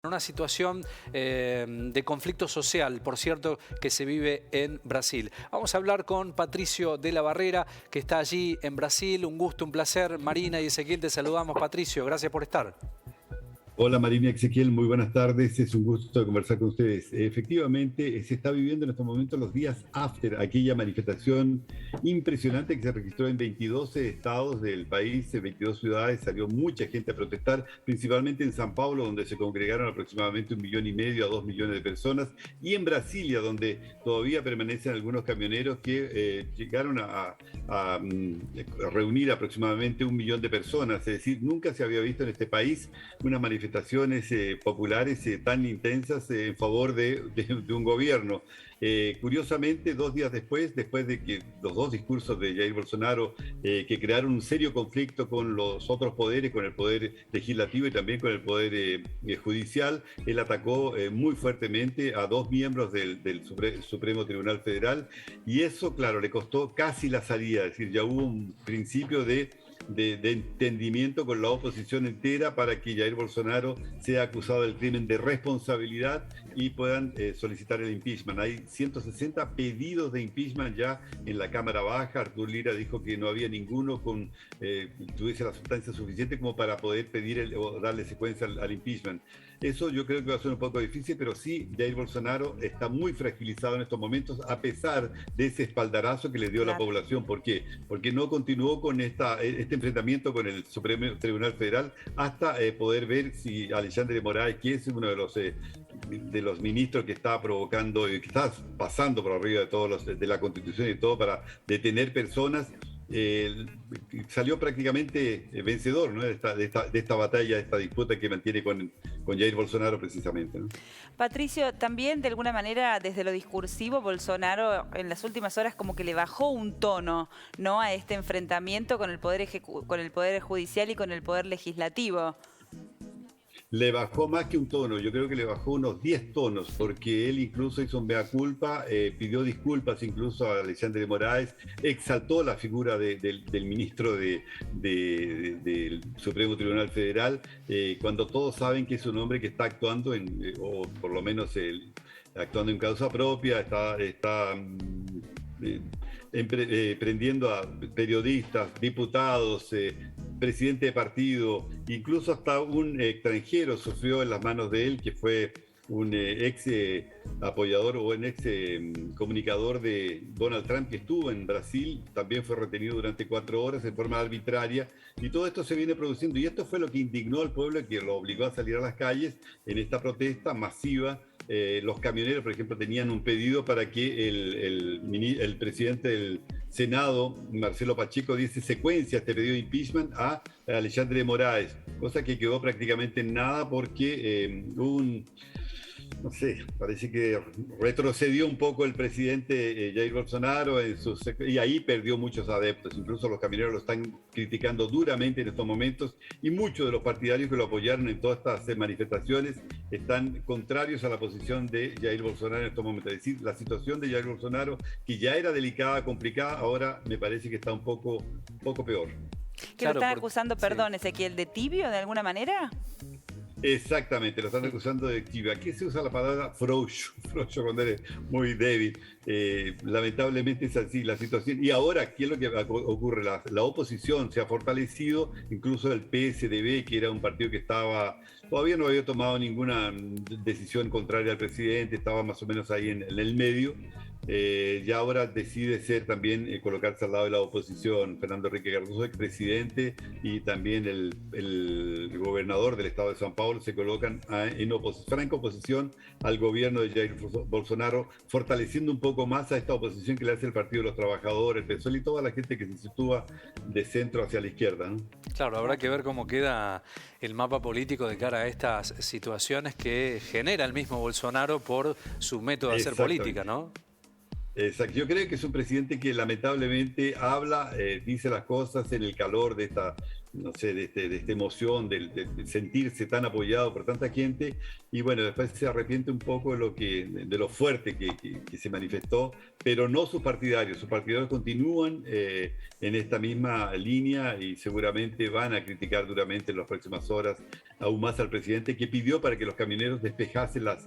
Una situación de conflicto social, por cierto, que se vive en Brasil. Vamos a hablar con Patricio de la Barrera, que está allí en Brasil. Un gusto, un placer. Marina y Ezequiel, te saludamos. Patricio, gracias por estar. Hola Marina y Ezequiel, muy buenas tardes, es un gusto conversar con ustedes. Efectivamente, se está viviendo en estos momentos los días after, aquella manifestación impresionante que se registró en 22 estados del país, en 22 ciudades, salió mucha gente a protestar, principalmente en São Paulo, donde se congregaron aproximadamente 1,5 millones a 2 millones de personas, y en Brasilia, donde todavía permanecen algunos camioneros que llegaron a reunir aproximadamente 1 millón de personas, es decir, nunca se había visto en este país una manifestaciones populares tan intensas en favor de un gobierno. Curiosamente, 2 días después de que los dos discursos de Jair Bolsonaro, que crearon un serio conflicto con los otros poderes, con el poder legislativo y también con el poder judicial, él atacó muy fuertemente a 2 miembros del Supremo Tribunal Federal, y eso, claro, le costó casi la salida, es decir, ya hubo un principio de entendimiento con la oposición entera para que Jair Bolsonaro sea acusado del crimen de responsabilidad y puedan solicitar el impeachment. Hay 160 pedidos de impeachment ya en la Cámara Baja. Artur Lira dijo que no había ninguno tuviese la sustancia suficiente como para poder pedir o darle secuencia al impeachment. Eso yo creo que va a ser un poco difícil, pero sí, Jair Bolsonaro está muy fragilizado en estos momentos, a pesar de ese espaldarazo que le dio la población. ¿Por qué? Porque no continuó con este enfrentamiento con el Supremo Tribunal Federal hasta poder ver si Alexandre de Moraes, que es uno de los ministros que está provocando y que está pasando por arriba de la Constitución y todo para detener personas, salió prácticamente vencedor, ¿no? de esta batalla, de esta disputa que mantiene con Jair Bolsonaro precisamente, ¿no? Patricio, también de alguna manera desde lo discursivo, Bolsonaro en las últimas horas como que le bajó un tono, ¿no?, a este enfrentamiento con el poder judicial y con el poder legislativo. Le bajó más que un tono, yo creo que le bajó unos 10 tonos, porque él incluso hizo un mea culpa, pidió disculpas incluso a Alexandre de Moraes, exaltó la figura del ministro del Supremo Tribunal Federal, cuando todos saben que es un hombre que está actuando, o por lo menos actuando en causa propia, está prendiendo a periodistas, diputados, presidente de partido, incluso hasta un extranjero sufrió en las manos de él, que fue un ex apoyador o un ex comunicador de Donald Trump, que estuvo en Brasil, también fue retenido durante 4 horas en forma arbitraria, y todo esto se viene produciendo, y esto fue lo que indignó al pueblo, que lo obligó a salir a las calles en esta protesta masiva. Los camioneros, por ejemplo, tenían un pedido para que el presidente del Senado, Marcelo Pacheco, diese secuencia a este pedido de impeachment a Alexandre de Moraes, cosa que quedó prácticamente en nada porque no sé, parece que retrocedió un poco el presidente Jair Bolsonaro y ahí perdió muchos adeptos. Incluso los camioneros lo están criticando duramente en estos momentos, y muchos de los partidarios que lo apoyaron en todas estas manifestaciones están contrarios a la posición de Jair Bolsonaro en estos momentos. Es decir, la situación de Jair Bolsonaro, que ya era delicada, complicada, ahora me parece que está un poco peor. ¿Que lo están acusando, perdón, Ezequiel, de tibio de alguna manera? Exactamente, lo están acusando de tibio. Aquí se usa la palabra frouxo cuando eres muy débil. Lamentablemente es así la situación. Y ahora, ¿qué es lo que ocurre? La oposición se ha fortalecido, incluso el PSDB, que era un partido que todavía no había tomado ninguna decisión contraria al presidente, estaba más o menos ahí en el medio. Ya ahora decide colocarse al lado de la oposición. Fernando Henrique Cardoso, expresidente, y también el gobernador del estado de São Paulo se colocan en franca oposición al gobierno de Jair Bolsonaro, fortaleciendo un poco más a esta oposición que le hace el Partido de los Trabajadores, el PSOL y toda la gente que se sitúa de centro hacia la izquierda, ¿no? Claro, habrá que ver cómo queda el mapa político de cara a estas situaciones que genera el mismo Bolsonaro por su método de hacer política, ¿no? Exacto. Yo creo que es un presidente que lamentablemente habla, dice las cosas en el calor de no sé, de esta emoción, de sentirse tan apoyado por tanta gente, y bueno, después se arrepiente un poco de lo fuerte que se manifestó, pero no sus partidarios. Sus partidarios continúan en esta misma línea y seguramente van a criticar duramente en las próximas horas aún más al presidente, que pidió para que los camioneros despejasen las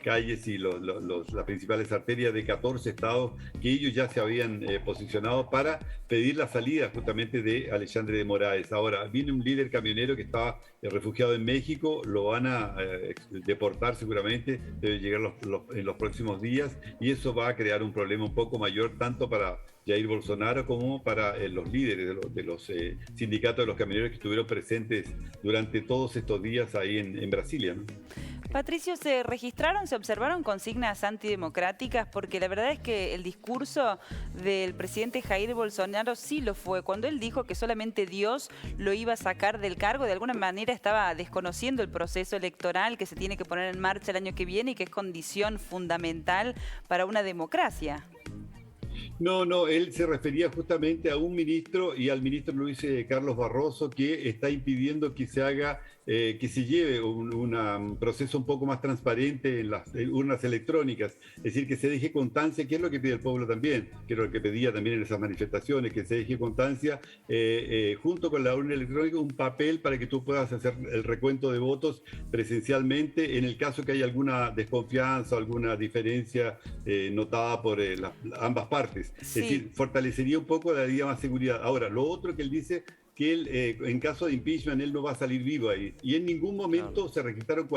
calles y las principales arterias de 14 estados que ellos ya se habían posicionado para pedir la salida justamente de Alexandre de Moraes. Ahora, viene un líder camionero que estaba refugiado en México, lo van a deportar seguramente, debe llegar en los próximos días, y eso va a crear un problema un poco mayor tanto para Jair Bolsonaro como para los líderes de los sindicatos de los camioneros que estuvieron presentes durante todos estos días ahí en Brasilia, ¿no? Patricio, ¿se observaron consignas antidemocráticas? Porque la verdad es que el discurso del presidente Jair Bolsonaro sí lo fue. Cuando él dijo que solamente Dios lo iba a sacar del cargo, de alguna manera estaba desconociendo el proceso electoral que se tiene que poner en marcha el año que viene y que es condición fundamental para una democracia. No, él se refería justamente a un ministro y al ministro Luis Carlos Barroso, que está impidiendo que se haga, que se lleve un proceso un poco más transparente en las urnas electrónicas, es decir, que se deje constancia, que es lo que pide el pueblo también, que es lo que pedía también en esas manifestaciones, que se deje constancia junto con la urna electrónica, un papel para que tú puedas hacer el recuento de votos presencialmente en el caso que haya alguna desconfianza o alguna diferencia notada por ambas partes. Sí. Es decir, fortalecería un poco, daría más seguridad. Ahora, lo otro que él dice, que él, en caso de impeachment, él no va a salir vivo ahí. Y en ningún momento se registraron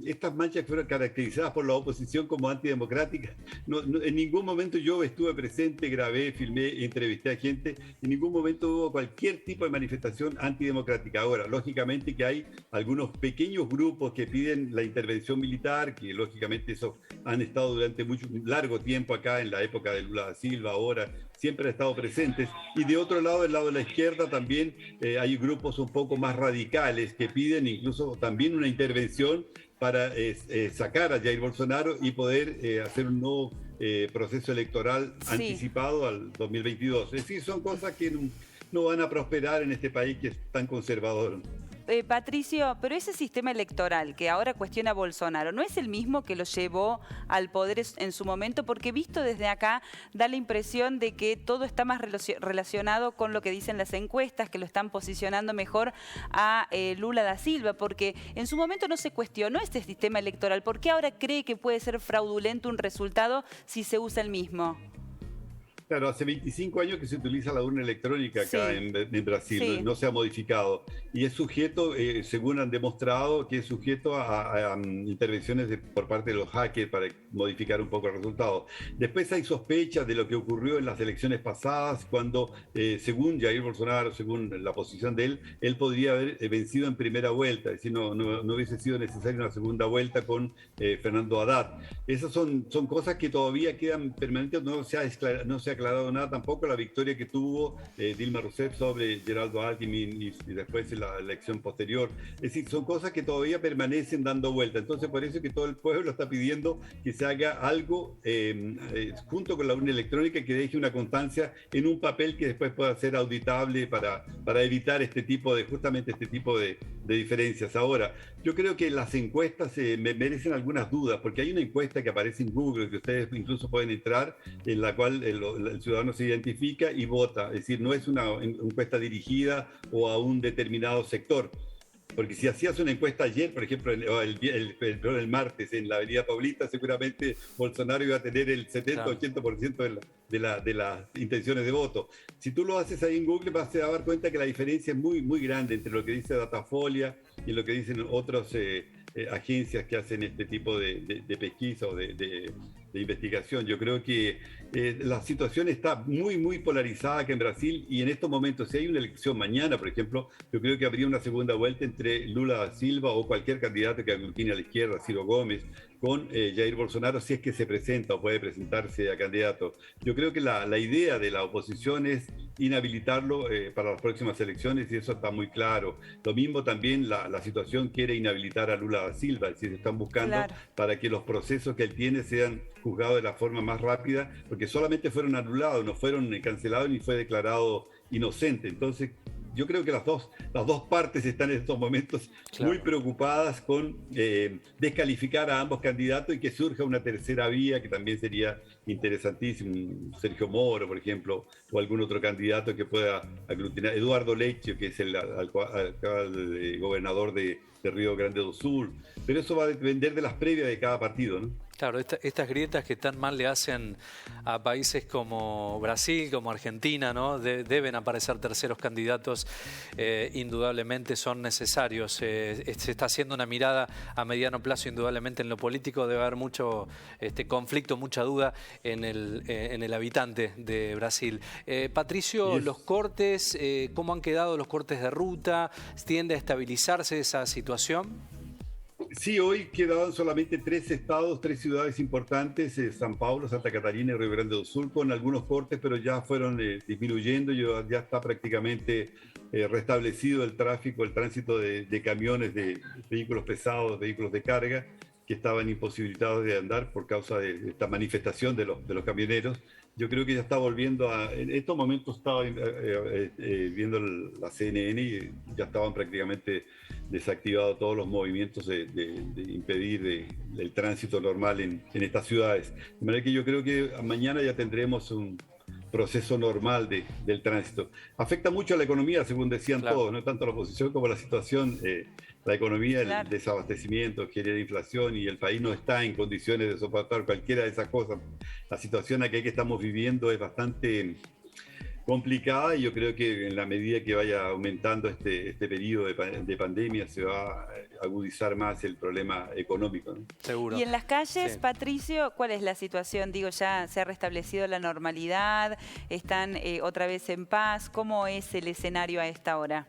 estas manchas que fueron caracterizadas por la oposición como antidemocráticas. En ningún momento yo estuve presente, grabé, filmé, entrevisté a gente. En ningún momento hubo cualquier tipo de manifestación antidemocrática. Ahora, lógicamente que hay algunos pequeños grupos que piden la intervención militar, que lógicamente esos han estado durante mucho largo tiempo acá, en la época de Lula da Silva, ahora siempre han estado presentes. Y de otro lado, del lado de la izquierda, también hay grupos un poco más radicales que piden incluso también una intervención para sacar a Jair Bolsonaro y poder hacer un nuevo proceso electoral anticipado al 2022. Es decir, son cosas que no van a prosperar en este país que es tan conservador. Patricio, pero ese sistema electoral que ahora cuestiona Bolsonaro, ¿no es el mismo que lo llevó al poder en su momento? Porque visto desde acá da la impresión de que todo está más relacionado con lo que dicen las encuestas, que lo están posicionando mejor a Lula da Silva, porque en su momento no se cuestionó este sistema electoral. ¿Por qué ahora cree que puede ser fraudulento un resultado si se usa el mismo? Claro, hace 25 años que se utiliza la urna electrónica acá en Brasil, no se ha modificado. Y es sujeto, según han demostrado, que es sujeto a intervenciones por parte de los hackers para modificar un poco el resultado. Después hay sospechas de lo que ocurrió en las elecciones pasadas, cuando, según Jair Bolsonaro, según la posición de él podría haber vencido en primera vuelta, es decir, no hubiese sido necesaria una segunda vuelta con Fernando Haddad. Esas son cosas que todavía quedan permanentes, no se ha aclarado nada, tampoco la victoria que tuvo Dilma Rousseff sobre Geraldo Alckmin y después en la elección posterior. Es decir, son cosas que todavía permanecen dando vuelta. Entonces, por eso es que todo el pueblo está pidiendo que se haga algo junto con la urna electrónica, que deje una constancia en un papel que después pueda ser auditable para evitar justamente este tipo de diferencias. Ahora, yo creo que las encuestas merecen algunas dudas, porque hay una encuesta que aparece en Google, que ustedes incluso pueden entrar, en la cual el ciudadano se identifica y vota. Es decir, no es una encuesta dirigida o a un determinado sector. Porque si hacías una encuesta ayer, por ejemplo, el martes en la Avenida Paulista, seguramente Bolsonaro iba a tener el 70-80% de las intenciones de voto. Si tú lo haces ahí en Google, vas a dar cuenta que la diferencia es muy, muy grande entre lo que dice Datafolia y lo que dicen otras agencias que hacen este tipo de pesquisa o de investigación. Yo creo que la situación está muy, muy polarizada acá en Brasil, y en estos momentos, si hay una elección mañana, por ejemplo, yo creo que habría una segunda vuelta entre Lula da Silva o cualquier candidato que aglutine a la izquierda, Ciro Gómez, con Jair Bolsonaro, si es que se presenta o puede presentarse a candidato. Yo creo que la idea de la oposición es inhabilitarlo para las próximas elecciones, y eso está muy claro. Lo mismo también la situación quiere inhabilitar a Lula da Silva, es decir, están buscando para que los procesos que él tiene sean juzgados de la forma más rápida, porque solamente fueron anulados, no fueron cancelados ni fue declarado inocente. Entonces, yo creo que las dos partes están en estos momentos muy preocupadas con descalificar a ambos candidatos y que surja una tercera vía, que también sería interesantísimo. Sergio Moro, por ejemplo, o algún otro candidato que pueda aglutinar. Eduardo Leite, que es el actual gobernador de Río Grande do Sul. Pero eso va a depender de las previas de cada partido, ¿no? Claro, estas grietas que tan mal le hacen a países como Brasil, como Argentina, ¿no? Deben aparecer terceros candidatos, indudablemente son necesarios. Se está haciendo una mirada a mediano plazo, indudablemente en lo político debe haber mucho conflicto, mucha duda en el habitante de Brasil. Patricio, los cortes, ¿cómo han quedado los cortes de ruta? ¿Tiende a estabilizarse esa situación? Sí, hoy quedaban solamente 3 estados, 3 ciudades importantes, San Paulo, Santa Catarina y Río Grande do Sul, con algunos cortes, pero ya fueron disminuyendo, ya está prácticamente restablecido el tráfico, el tránsito de camiones, de vehículos pesados, vehículos de carga, que estaban imposibilitados de andar por causa de esta manifestación de los camioneros. Yo creo que ya está volviendo en estos momentos estaba viendo la CNN y ya estaban prácticamente desactivados todos los movimientos de impedir el tránsito normal en estas ciudades. De manera que yo creo que mañana ya tendremos un proceso normal del tránsito. Afecta mucho a la economía, según decían todos, no tanto la oposición como la situación. La economía, el desabastecimiento, genera inflación y el país no está en condiciones de soportar cualquiera de esas cosas. La situación aquí que estamos viviendo es bastante complicada y yo creo que en la medida que vaya aumentando este periodo de pandemia se va a agudizar más el problema económico, ¿no? Seguro. Y en las calles, Patricio, ¿cuál es la situación? Digo, ¿ya se ha restablecido la normalidad? ¿Están otra vez en paz? ¿Cómo es el escenario a esta hora?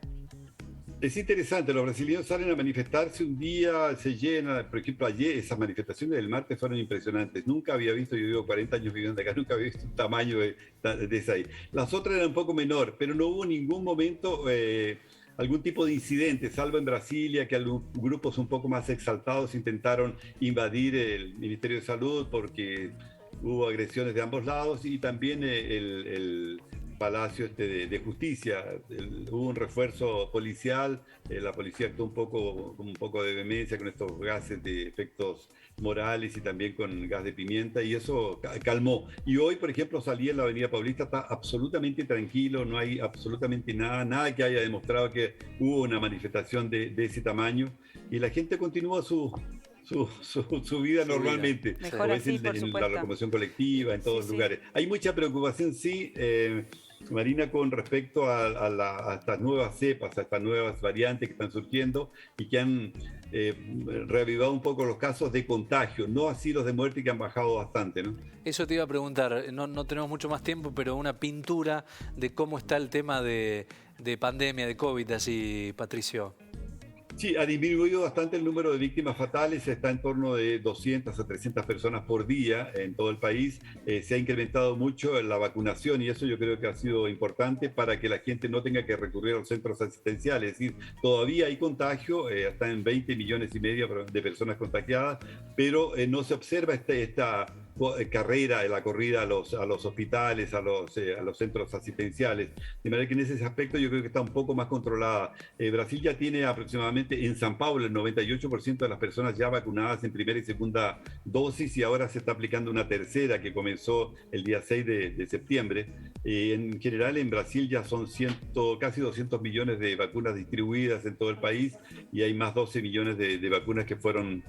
Es interesante, los brasileños salen a manifestarse un día, se llena, por ejemplo, ayer esas manifestaciones del martes fueron impresionantes. Nunca había visto, yo llevo 40 años viviendo acá, nunca había visto un tamaño de esa ahí. Las otras eran un poco menor, pero no hubo ningún momento algún tipo de incidente, salvo en Brasilia, que algunos grupos un poco más exaltados intentaron invadir el Ministerio de Salud porque hubo agresiones de ambos lados y también el Palacio de Justicia. Hubo un refuerzo policial, la policía actuó con un poco de vehemencia con estos gases de efectos morales y también con gas de pimienta y eso calmó. Y hoy, por ejemplo, salí en la Avenida Paulista, está absolutamente tranquilo, no hay absolutamente nada que haya demostrado que hubo una manifestación de ese tamaño y la gente continúa su vida normalmente, mejor así, en la locomoción colectiva, en todos los lugares. Hay mucha preocupación, sí, Marina, con respecto a estas nuevas cepas, a estas nuevas variantes que están surgiendo y que han reavivado un poco los casos de contagio, no así los de muerte que han bajado bastante, ¿no? Eso te iba a preguntar, no tenemos mucho más tiempo, pero una pintura de cómo está el tema de pandemia, de COVID allí, Patricio. Sí, ha disminuido bastante el número de víctimas fatales, está en torno de 200 a 300 personas por día en todo el país. Se ha incrementado mucho la vacunación y eso yo creo que ha sido importante para que la gente no tenga que recurrir a los centros asistenciales. Es decir, todavía hay contagio, están en 20 millones y medio de personas contagiadas, pero no se observa esta carrera, la corrida a los hospitales, a los centros asistenciales. De manera que en ese aspecto yo creo que está un poco más controlada. Brasil ya tiene aproximadamente en San Paulo el 98% de las personas ya vacunadas en primera y segunda dosis y ahora se está aplicando una tercera que comenzó el día 6 de septiembre. En general en Brasil ya son casi 200 millones de vacunas distribuidas en todo el país y hay más 12 millones de vacunas que fueron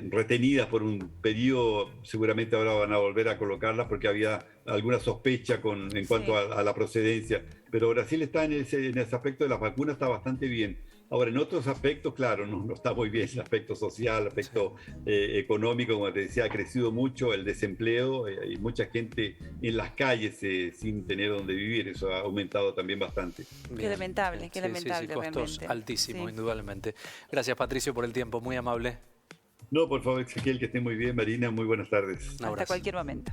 retenidas por un periodo. Seguramente ahora van a volver a colocarlas porque había alguna sospecha en cuanto a la procedencia. Pero Brasil está en ese aspecto de las vacunas, está bastante bien. Ahora, en otros aspectos, claro, no está muy bien. El aspecto social, el aspecto económico, como te decía, ha crecido mucho el desempleo. Hay mucha gente en las calles sin tener donde vivir. Eso ha aumentado también bastante. Qué lamentable, qué lamentable. Sí, costos realmente. Altísimos, indudablemente. Gracias, Patricio, por el tiempo. Muy amable. No, por favor, Ezequiel, que esté muy bien. Marina, muy buenas tardes. Hasta cualquier momento.